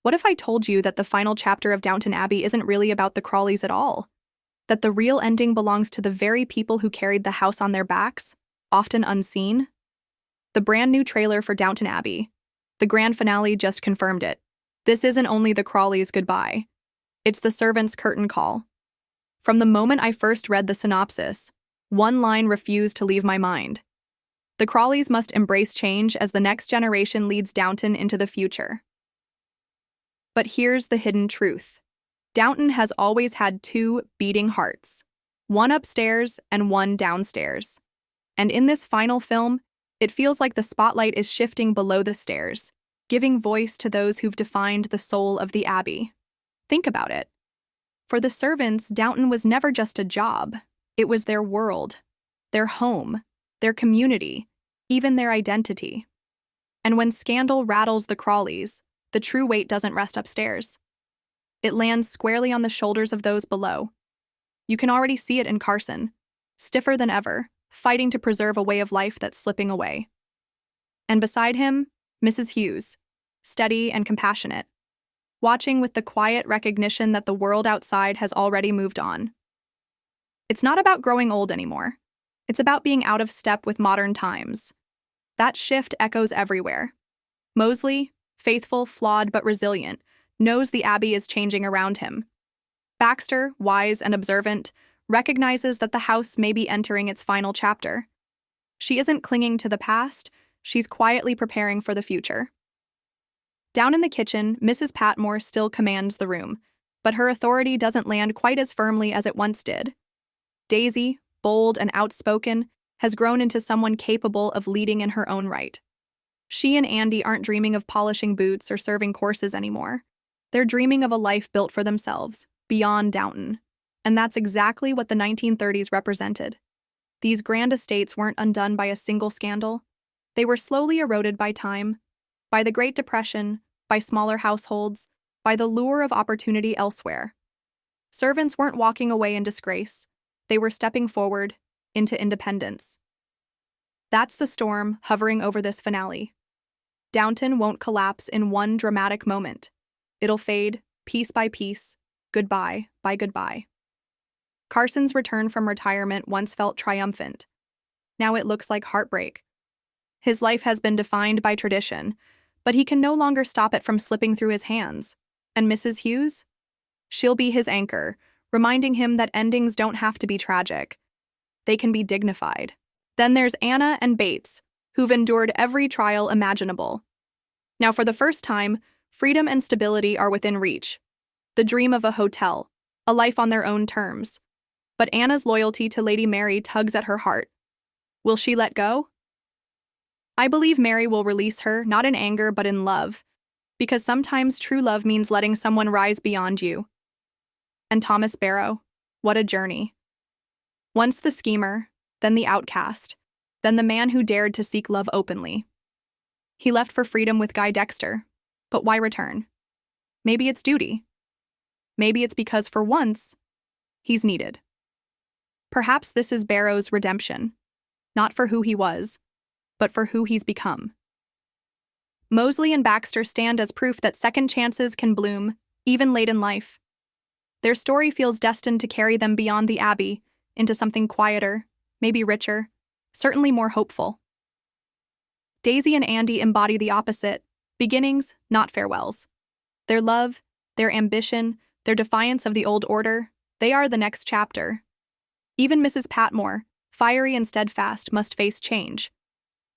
What if I told you that the final chapter of Downton Abbey isn't really about the Crawleys at all? That the real ending belongs to the very people who carried the house on their backs, often unseen? The brand new trailer for Downton Abbey, the grand finale, just confirmed it. This isn't only the Crawleys' goodbye. It's the servants' curtain call. From the moment I first read the synopsis, one line refused to leave my mind. The Crawleys must embrace change as the next generation leads Downton into the future. But here's the hidden truth. Downton has always had two beating hearts, one upstairs and one downstairs. And in this final film, it feels like the spotlight is shifting below the stairs, giving voice to those who've defined the soul of the Abbey. Think about it. For the servants, Downton was never just a job. It was their world, their home, their community, even their identity. And when scandal rattles the Crawleys, the true weight doesn't rest upstairs. It lands squarely on the shoulders of those below. You can already see it in Carson, stiffer than ever, fighting to preserve a way of life that's slipping away. And beside him, Mrs. Hughes, steady and compassionate, watching with the quiet recognition that the world outside has already moved on. It's not about growing old anymore. It's about being out of step with modern times. That shift echoes everywhere. Mosley, faithful, flawed, but resilient, knows the Abbey is changing around him. Baxter, wise and observant, recognizes that the house may be entering its final chapter. She isn't clinging to the past, she's quietly preparing for the future. Down in the kitchen, Mrs. Patmore still commands the room, but her authority doesn't land quite as firmly as it once did. Daisy, bold and outspoken, has grown into someone capable of leading in her own right. She and Andy aren't dreaming of polishing boots or serving courses anymore. They're dreaming of a life built for themselves, beyond Downton. And that's exactly what the 1930s represented. These grand estates weren't undone by a single scandal. They were slowly eroded by time, by the Great Depression, by smaller households, by the lure of opportunity elsewhere. Servants weren't walking away in disgrace. They were stepping forward into independence. That's the storm hovering over this finale. Downton won't collapse in one dramatic moment. It'll fade, piece by piece, goodbye by goodbye. Carson's return from retirement once felt triumphant. Now it looks like heartbreak. His life has been defined by tradition, but he can no longer stop it from slipping through his hands. And Mrs. Hughes? She'll be his anchor, reminding him that endings don't have to be tragic. They can be dignified. Then there's Anna and Bates, who've endured every trial imaginable. Now, for the first time, freedom and stability are within reach. The dream of a hotel, a life on their own terms. But Anna's loyalty to Lady Mary tugs at her heart. Will she let go? I believe Mary will release her, not in anger but in love, because sometimes true love means letting someone rise beyond you. And Thomas Barrow, what a journey. Once the schemer, then the outcast, then the man who dared to seek love openly. He left for freedom with Guy Dexter, but why return? Maybe it's duty. Maybe it's because for once, he's needed. Perhaps this is Barrow's redemption, not for who he was, but for who he's become. Mosley and Baxter stand as proof that second chances can bloom, even late in life. Their story feels destined to carry them beyond the Abbey, into something quieter, maybe richer, certainly more hopeful. Daisy and Andy embody the opposite, beginnings, not farewells. Their love, their ambition, their defiance of the old order, they are the next chapter. Even Mrs. Patmore, fiery and steadfast, must face change.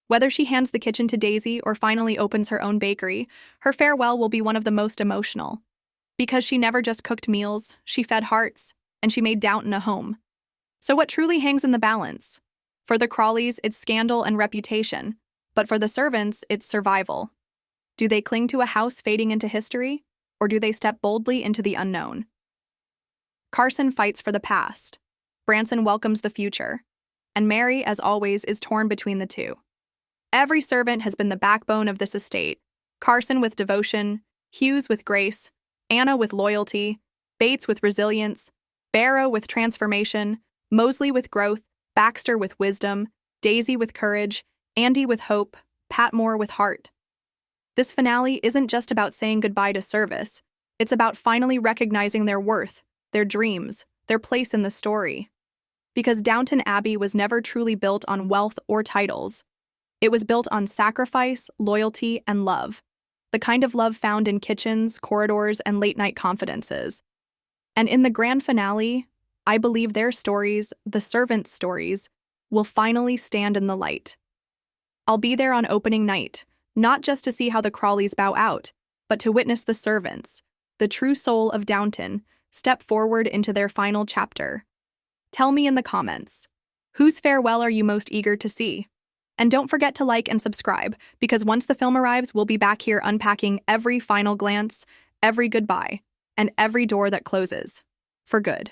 Whether she hands the kitchen to Daisy or finally opens her own bakery, her farewell will be one of the most emotional. Because she never just cooked meals, she fed hearts, and she made Downton a home. So what truly hangs in the balance? For the Crawleys, it's scandal and reputation, but for the servants, it's survival. Do they cling to a house fading into history, or do they step boldly into the unknown? Carson fights for the past. Branson welcomes the future. And Mary, as always, is torn between the two. Every servant has been the backbone of this estate. Carson with devotion, Hughes with grace, Anna with loyalty, Bates with resilience, Barrow with transformation, Mosley with growth, Baxter with wisdom, Daisy with courage, Andy with hope, Patmore with heart. This finale isn't just about saying goodbye to service, it's about finally recognizing their worth, their dreams, their place in the story. Because Downton Abbey was never truly built on wealth or titles. It was built on sacrifice, loyalty, and love. The kind of love found in kitchens, corridors, and late-night confidences. And in the grand finale, I believe their stories, the servants' stories, will finally stand in the light. I'll be there on opening night, not just to see how the Crawleys bow out, but to witness the servants, the true soul of Downton, step forward into their final chapter. Tell me in the comments, whose farewell are you most eager to see? And don't forget to like and subscribe, because once the film arrives, we'll be back here unpacking every final glance, every goodbye, and every door that closes. For good.